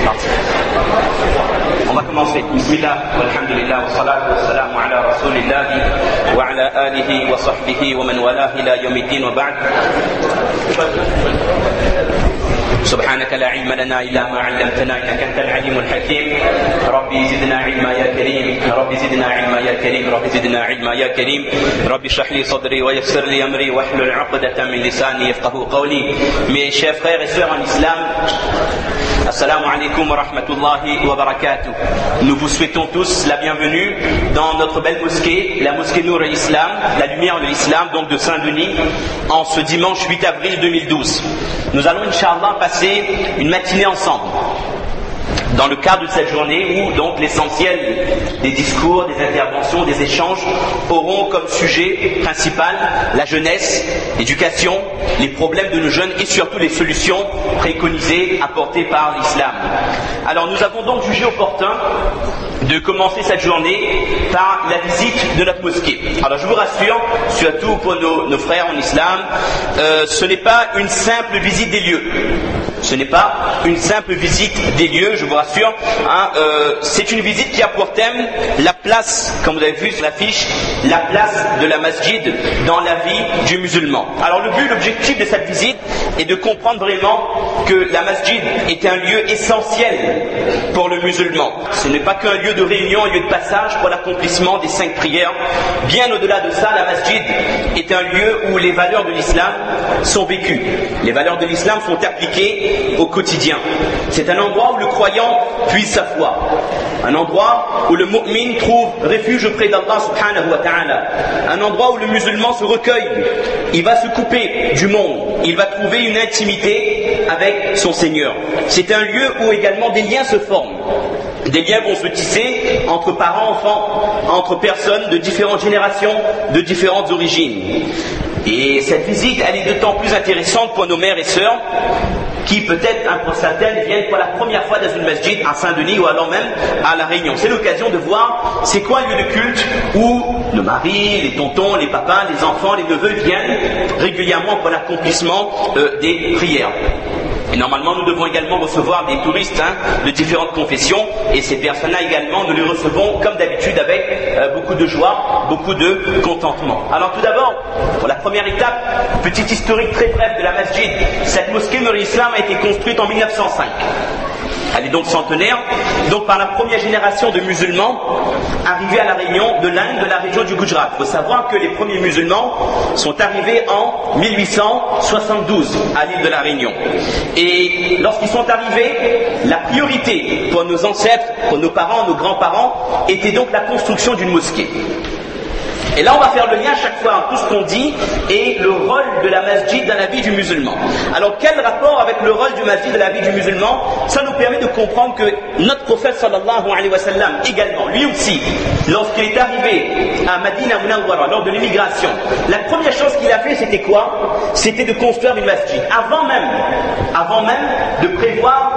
c'est parti. On va commencer. Bismillah, walhamdulillah, wa salatu wa salamu ala rasulillah, wa ala alihi wa sahbihi wa man walah ila yawmiddin wa ba'd. سبحانك لا علم لنا إلا ما علمتنا إنك أنت العليم الحكيم ربي زدنا علما يا كريم ربي زدنا علما يا كريم ربي زدنا علما يا كريم ربي اشرح لي صدري ويسر لي أمري واحلل عقدة من لساني يفقهوا قولي. Mes chers frères et sœurs en islam, Assalamu alaikum wa rahmatullahi wa barakatuh. Nous vous souhaitons tous la bienvenue dans notre belle mosquée, la mosquée Nour al-Islam, la lumière de l'islam, donc de Saint-Denis, en ce dimanche 8 avril 2012. Nous allons, Inch'Allah, passer une matinée ensemble, dans le cadre de cette journée où donc l'essentiel des discours, des interventions, des échanges auront comme sujet principal la jeunesse, l'éducation, les problèmes de nos jeunes et surtout les solutions préconisées, apportées par l'islam. Alors nous avons donc jugé opportun de commencer cette journée par la visite de notre mosquée. Alors je vous rassure, surtout pour nos frères en islam, ce n'est pas une simple visite des lieux. Ce n'est pas une simple visite des lieux, je vous rassure. C'est une visite qui a pour thème la place, comme vous avez vu sur l'affiche, la place de la masjid dans la vie du musulman. Alors l'objectif de cette visite est de comprendre vraiment que la masjid est un lieu essentiel pour le musulman. Ce n'est pas qu'un lieu de réunion, un lieu de passage pour l'accomplissement des 5 prières. Bien au-delà de ça, la masjid est un lieu où les valeurs de l'islam sont vécues. Les valeurs de l'islam sont appliquées au quotidien. C'est un endroit où le croyant puise sa foi. Un endroit où le mu'min trouve refuge auprès d'Allah subhanahu wa ta'ala. Un endroit où le musulman se recueille. Il va se couper du monde. Il va trouver une intimité avec son Seigneur. C'est un lieu où également des liens se forment. Des liens vont se tisser entre parents, enfants, entre personnes de différentes générations, de différentes origines. Et cette visite, elle est d'autant plus intéressante pour nos mères et sœurs qui peut-être, pour certaines, viennent pour la première fois dans une masjid à Saint-Denis ou alors même à La Réunion. C'est l'occasion de voir c'est quoi un lieu de culte où le mari, les tontons, les papas, les enfants, les neveux viennent régulièrement pour l'accomplissement des prières. Et normalement, nous devons également recevoir des touristes de différentes confessions, et ces personnes-là également, nous les recevons comme d'habitude avec beaucoup de joie, beaucoup de contentement. Alors tout d'abord, pour la première étape, petite historique très brève de la masjid. Cette mosquée Nour al-Islam a été construite en 1905. Elle est donc centenaire, donc par la première génération de musulmans arrivés à La Réunion de l'Inde, de la région du Gujarat. Il faut savoir que les premiers musulmans sont arrivés en 1872 à l'île de La Réunion. Et lorsqu'ils sont arrivés, la priorité pour nos ancêtres, pour nos parents, nos grands-parents, était donc la construction d'une mosquée. Et là, on va faire le lien chaque fois entre tout ce qu'on dit et le rôle de la masjid dans la vie du musulman. Alors, quel rapport avec le rôle du masjid dans la vie du musulman? Ça nous permet de comprendre que notre prophète sallallahu alayhi wa sallam, également, lui aussi, lorsqu'il est arrivé à Madina Munawwara, lors de l'immigration, la première chose qu'il a fait, c'était quoi? C'était de construire une masjid. Avant même de prévoir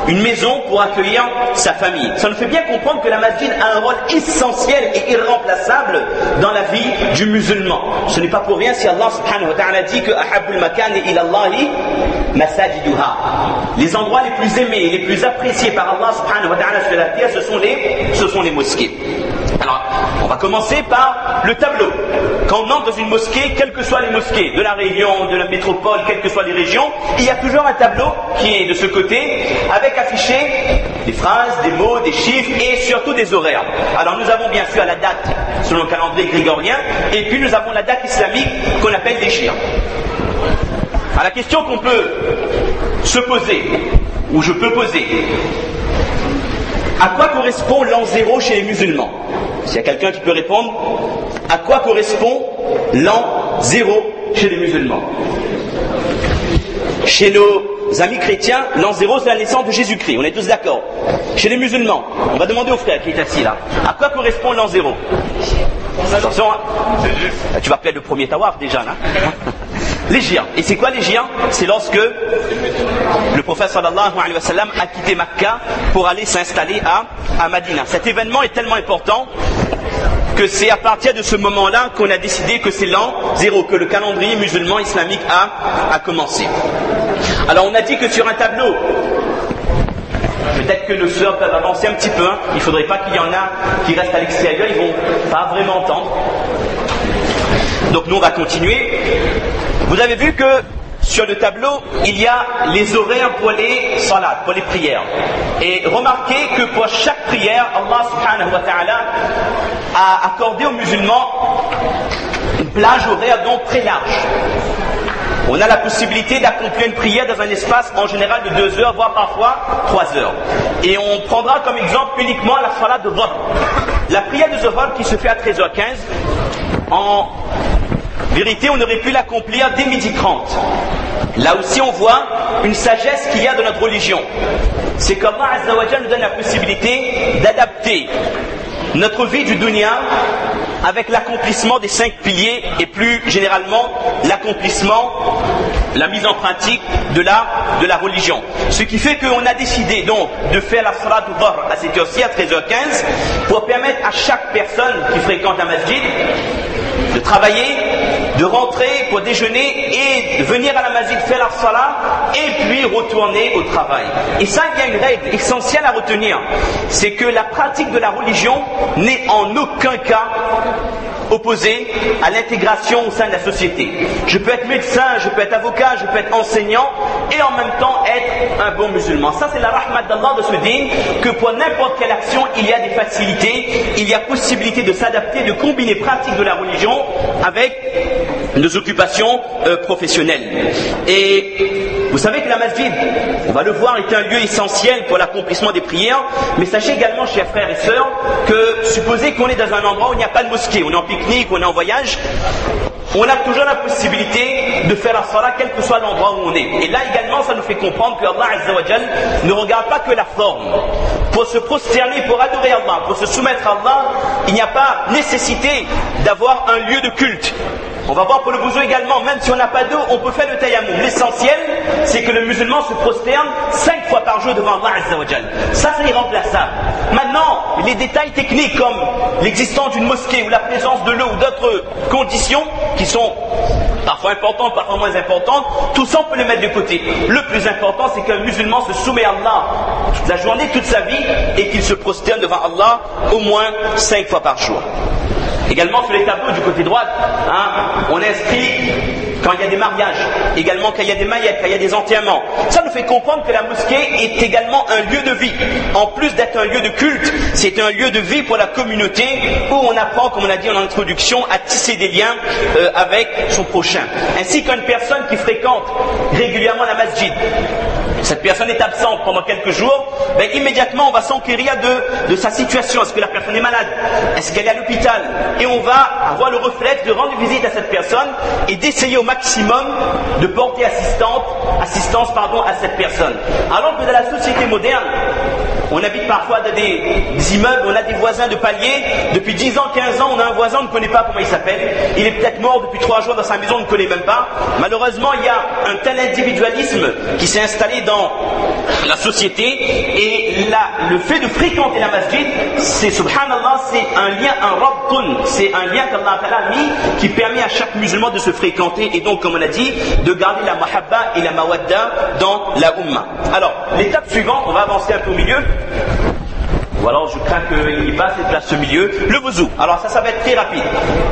une maison pour accueillir sa famille. Ça nous fait bien comprendre que la masjid a un rôle essentiel et irremplaçable dans la vie du musulman. Ce n'est pas pour rien si Allah subhanahu wa ta'ala dit que ahabbul makani ila Allahi masajiduha. Les endroits les plus aimés et les plus appréciés par Allah subhanahu wa ta'ala sur la terre, ce sont les mosquées. Alors, on va commencer par le tableau. Quand on entre dans une mosquée, quelles que soient les mosquées, de la Réunion, de la métropole, quelles que soient les régions, il y a toujours un tableau qui est de ce côté, avec affiché des phrases, des mots, des chiffres et surtout des horaires. Alors nous avons bien sûr la date selon le calendrier grégorien, et puis nous avons la date islamique qu'on appelle l'Hijra. Alors la question qu'on peut se poser, ou je peux poser, à quoi correspond l'an 0 chez les musulmans? S'il y a quelqu'un qui peut répondre, à quoi correspond l'an 0 chez les musulmans? Chez nos amis chrétiens, l'an 0 c'est la naissance de Jésus-Christ, on est tous d'accord. Chez les musulmans, on va demander au frère qui est assis là, à quoi correspond l'an 0? Attention, tu vas perdre le premier tawaf déjà là. L'Hijra. Et c'est quoi l'Hijra? C'est lorsque le prophète sallallahu alayhi wa sallam a quitté Makkah pour aller s'installer à Madina. Cet événement est tellement important que c'est à partir de ce moment-là qu'on a décidé que c'est l'an 0, que le calendrier musulman islamique a commencé. Alors on a dit que sur un tableau, le Peut-être que nos sœurs peuvent avancer un petit peu. Hein. Il ne faudrait pas qu'il y en a qui restent à l'extérieur, ils ne vont pas vraiment entendre. Donc nous on va continuer. Vous avez vu que sur le tableau, il y a les horaires pour les salats, pour les prières. Et remarquez que pour chaque prière, Allah subhanahu wa ta'ala a accordé aux musulmans une plage horaire donc très large. On a la possibilité d'accomplir une prière dans un espace en général de 2 heures, voire parfois 3 heures. Et on prendra comme exemple uniquement la salat de Dhuhr. La prière de Dhuhr qui se fait à 13h15, en vérité, on aurait pu l'accomplir dès 12h30. Là aussi, on voit une sagesse qu'il y a dans notre religion. C'est qu'Allah Azza wa Jalla nous donne la possibilité d'adapter notre vie du dunya avec l'accomplissement des 5 piliers et plus généralement l'accomplissement, la mise en pratique de la religion. Ce qui fait qu'on a décidé donc de faire la salat du Dhuhr à cette heure-ci, à 13h15, pour permettre à chaque personne qui fréquente un masjid de travailler, de rentrer pour déjeuner et de venir à la masjid faire la salat et puis retourner au travail. Et ça, il y a une règle essentielle à retenir, c'est que la pratique de la religion n'est en aucun cas opposé à l'intégration au sein de la société. Je peux être médecin, je peux être avocat, je peux être enseignant et en même temps être un bon musulman. Ça c'est la rahmat d'Allah de ce din, que pour n'importe quelle action il y a des facilités, il y a possibilité de s'adapter, de combiner pratique de la religion avec nos occupations professionnelles. Et vous savez que la masjid, on va le voir, est un lieu essentiel pour l'accomplissement des prières, mais sachez également, chers frères et sœurs, que supposez qu'on est dans un endroit où il n'y a pas de mosquée, on est en pique-nique, on est en voyage, on a toujours la possibilité de faire la salat quel que soit l'endroit où on est. Et là également, ça nous fait comprendre que Allah Azza wa Jal ne regarde pas que la forme. Pour se prosterner, pour adorer Allah, pour se soumettre à Allah, il n'y a pas nécessité d'avoir un lieu de culte. On va voir pour le wudu également, même si on n'a pas d'eau, on peut faire le tayammum. L'essentiel, c'est que le musulman se prosterne 5 fois par jour devant Allah Azza wa Jal. Ça, c'est irremplaçable. Maintenant, les détails techniques comme l'existence d'une mosquée ou la présence de l'eau ou d'autres conditions qui sont parfois importantes, parfois moins importantes, tout ça on peut les mettre de côté. Le plus important, c'est qu'un musulman se soumet à Allah toute la journée, toute sa vie, et qu'il se prosterne devant Allah au moins 5 fois par jour. Également sur les tableaux du côté droit, on inscrit quand il y a des mariages, également quand il y a des maillettes, quand il y a des enterrements. Ça nous fait comprendre que la mosquée est également un lieu de vie. En plus d'être un lieu de culte, c'est un lieu de vie pour la communauté où on apprend, comme on a dit en introduction, à tisser des liens avec son prochain. Ainsi qu'une personne qui fréquente régulièrement la masjid, cette personne est absente pendant quelques jours, ben immédiatement on va s'enquérir de sa situation. Est-ce que la personne est malade? Est-ce qu'elle est à l'hôpital? Et on va avoir le réflexe de rendre visite à cette personne et d'essayer au maximum de porter assistance à cette personne. Alors que dans la société moderne, on habite parfois dans des immeubles, on a des voisins de palier, depuis 10 ans, 15 ans, on a un voisin, on ne connaît pas comment il s'appelle, il est peut-être mort depuis 3 jours dans sa maison, on ne connaît même pas. Malheureusement, il y a un tel individualisme qui s'est installé dans la société, et le fait de fréquenter la masjid, c'est subhanallah, c'est un lien, un rabtun, c'est un lien qu'Allah a mis qui permet à chaque musulman de se fréquenter et donc, comme on a dit, de garder la mahabba et la mawadda dans la ummah. Alors, l'étape suivante, on va avancer un peu au milieu. Ou alors je crains qu'il n'y ait pas assez de place au milieu. Le wuzu. Alors ça va être très rapide.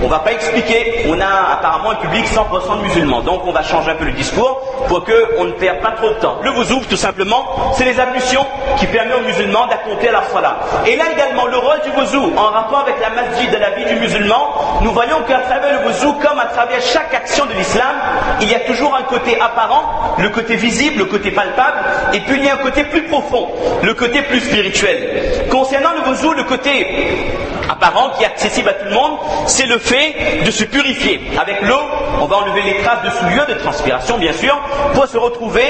On ne va pas expliquer. On a apparemment un public 100% de musulmans. Donc on va changer un peu le discours pour qu'on ne perde pas trop de temps. Le wuzu, tout simplement, c'est les ablutions qui permettent aux musulmans d'accomplir la salat. Et là également, le rôle du wuzu, en rapport avec la masjid de la vie du musulman, nous voyons qu'à travers le wuzu, comme à travers chaque action de l'islam, il y a toujours un côté apparent, le côté visible, le côté palpable, et puis il y a un côté plus profond, le côté plus spirituel. Concernant le wuzu, le côté apparent qui est accessible à tout le monde, c'est le fait de se purifier. Avec l'eau, on va enlever les traces de souillure, de transpiration bien sûr, pour se retrouver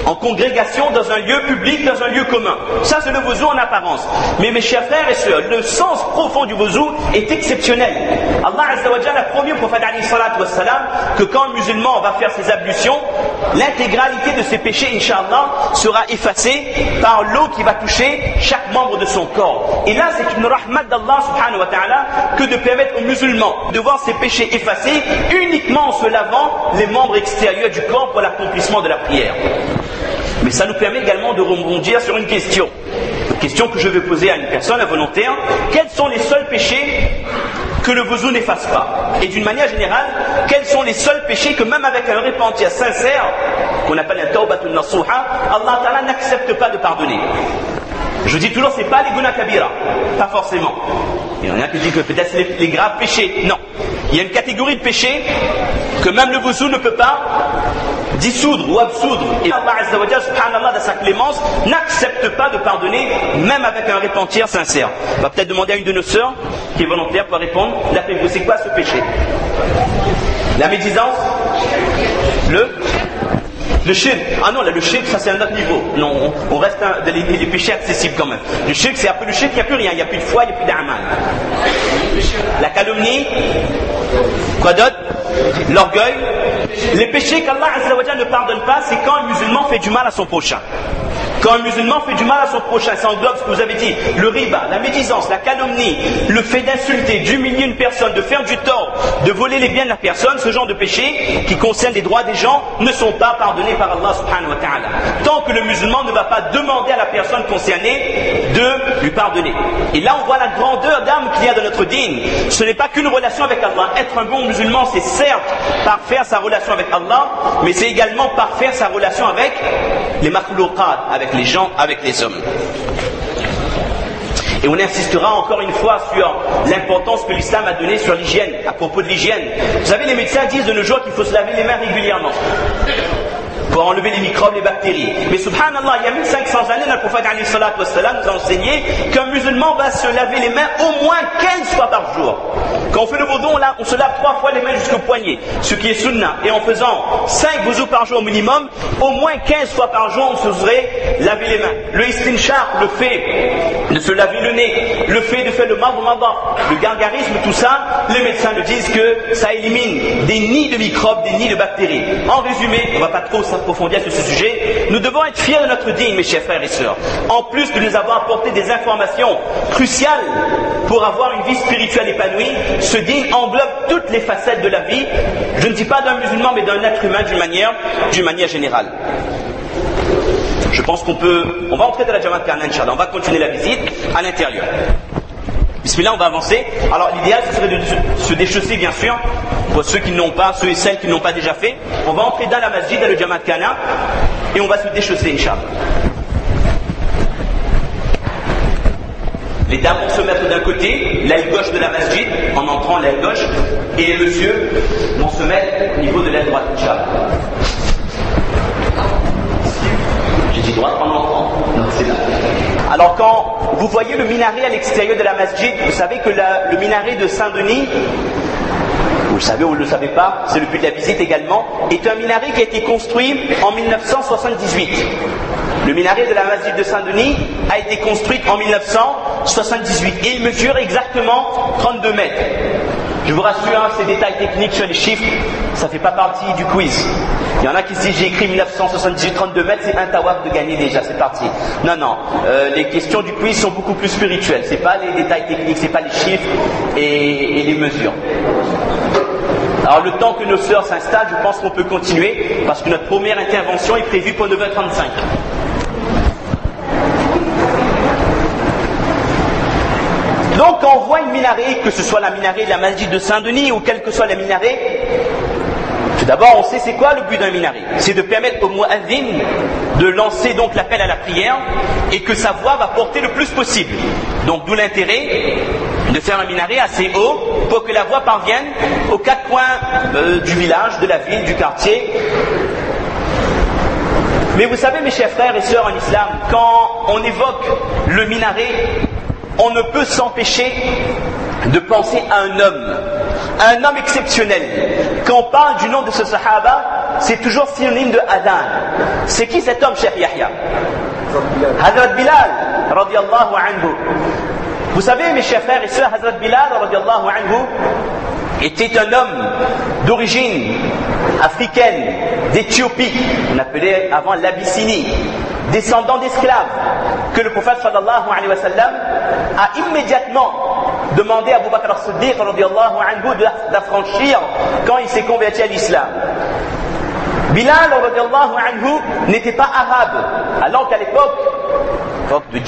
en congrégation dans un lieu public, dans un lieu commun. Ça c'est le wuzu en apparence. Mais mes chers frères et sœurs, le sens profond du wuzu est exceptionnel. Allah Azza wa Jalla a promis au prophète alayhi salatu wassalam que quand un musulman va faire ses ablutions, l'intégralité de ses péchés, Inch'Allah, sera effacée par l'eau qui va toucher chaque membre de son corps. Et là c'est une rahmat d'Allah subhanahu wa ta'ala que de permettre aux musulmans de voir ses péchés effacés uniquement en se lavant les membres extérieurs du corps pour l'accomplissement de la prière. Mais ça nous permet également de rebondir sur une question. Question que je vais poser à une personne, un volontaire. Quels sont les seuls péchés que le wudu n'efface pas? Et d'une manière générale, quels sont les seuls péchés que même avec un repentir sincère, qu'on appelle un tawbatun nasuha, Allah Ta'ala n'accepte pas de pardonner? Je dis toujours, c'est pas les guna kabira, pas forcément. Il y en a qui disent que peut-être c'est les graves péchés. Non. Il y a une catégorie de péchés que même le wudu ne peut pas dissoudre ou absoudre. Et Allah Azza wa Jalla, subhanallah, dans sa clémence, n'accepte pas de pardonner, même avec un repentir sincère. On va peut-être demander à une de nos sœurs, qui est volontaire, pour répondre. D'après vous, c'est quoi ce péché? La médisance? Le shirk. Ah non, là, le shirk, ça c'est un autre niveau. Non, on reste dans les péchés accessibles quand même. Le shirk, c'est après le shirk, il n'y a plus rien. Il n'y a plus de foi, il n'y a plus d'amal. La calomnie. Quoi d'autre? L'orgueil. Les péchés qu'Allah Azza wa Jalla ne pardonne pas, c'est quand un musulman fait du mal à son prochain. Quand un musulman fait du mal à son prochain, ça englobe ce que vous avez dit, le riba, la médisance, la calomnie, le fait d'insulter, d'humilier une personne, de faire du tort, de voler les biens de la personne, ce genre de péchés qui concernent les droits des gens ne sont pas pardonnés par Allah subhanahu wa ta'ala. Tant que le musulman ne va pas demander à la personne concernée de lui pardonner. Et là on voit la grandeur d'âme qu'il y a dans notre dîn. Ce n'est pas qu'une relation avec Allah. Être un bon musulman, c'est certes parfaire sa relation avec Allah, mais c'est également parfaire sa relation avec les makhlouqat, avec les gens, avec les hommes. Et on insistera encore une fois sur l'importance que l'islam a donnée sur l'hygiène, à propos de l'hygiène. Vous savez, les médecins disent de nos jours qu'il faut se laver les mains régulièrement pour enlever les microbes, les bactéries. Mais subhanallah, il y a 1500 années, le prophète alayhi salatu wassalam nous a enseigné qu'un musulman va se laver les mains au moins 15 fois par jour. Quand on fait le wudu, on se lave 3 fois les mains jusqu'au poignet, ce qui est sunnah. Et en faisant 5 wudu par jour au minimum, au moins 15 fois par jour, on se serait laver les mains. Le istinshaq, le fait de se laver le nez, le fait de faire le madmada, le gargarisme, tout ça, les médecins nous disent que ça élimine des nids de microbes, des nids de bactéries. En résumé, on ne va pas trop s'approfondir sur ce sujet, nous devons être fiers de notre dîn, mes chers frères et sœurs. En plus de nous avoir apporté des informations cruciales pour avoir une vie spirituelle épanouie, ce dîn englobe toutes les facettes de la vie, je ne dis pas d'un musulman, mais d'un être humain d'une manière générale. Je pense on va entrer dans la Jamaat Khana, Inch'Allah, on va continuer la visite à l'intérieur. Bismillah, on va avancer. Alors l'idéal, ce serait de se déchausser, bien sûr, pour ceux qui n'ont pas, ceux et celles qui n'ont pas déjà fait. On va entrer dans la masjid, dans le Jamaat Khana, et on va se déchausser, Inch'Allah. Les dames vont se mettre d'un côté, l'aile gauche de la masjid, en entrant l'aile gauche, et les messieurs vont se mettre au niveau de l'aile droite, Inch'Allah. J'ai dit droite en entrant. Non, c'est là. Alors quand vous voyez le minaret à l'extérieur de la masjid, vous savez que le minaret de Saint-Denis, vous le savez ou vous ne le savez pas, c'est le but de la visite également, est un minaret qui a été construit en 1978. Le minaret de la masjid de Saint-Denis a été construit en 1978 et il mesure exactement 32 mètres. Je vous rassure, ces détails techniques sur les chiffres, ça ne fait pas partie du quiz. Il y en a qui se disent j'ai écrit 1978, 32 mètres, c'est un tawaf de gagner déjà, c'est parti. Non, les questions du quiz sont beaucoup plus spirituelles. C'est pas les détails techniques, c'est pas les chiffres et les mesures. Alors le temps que nos sœurs s'installent, je pense qu'on peut continuer parce que notre première intervention est prévue pour 9h35. Donc quand on voit une minaret, que ce soit la minaret de la masjid de Saint-Denis ou quel que soit la minaret, tout d'abord on sait c'est quoi le but d'un minaret. C'est de permettre au mu'adhin de lancer donc l'appel à la prière et que sa voix va porter le plus possible. Donc d'où l'intérêt de faire un minaret assez haut pour que la voix parvienne aux 4 coins du village, de la ville, du quartier. Mais vous savez mes chers frères et sœurs en islam, quand on évoque le minaret, on ne peut s'empêcher de penser à un homme exceptionnel. Quand on parle du nom de ce sahaba, c'est toujours synonyme de adhan. C'est qui cet homme, Cheikh Yahya? Hazrat Bilal, radiyallahu anhu. Vous savez, mes chers frères et sœurs, Hazrat Bilal, radiyallahu anhu, était un homme d'origine africaine, d'Éthiopie, on appelait avant l'Abyssinie, descendant d'esclaves, que le prophète sallallahu alayhi wa sallam a immédiatement demandé à Abu Bakr as-Siddiq radiyallahu anhu d'affranchir quand il s'est converti à l'islam. Bilal radiyallahu anhu n'était pas arabe, alors qu'à l'époque de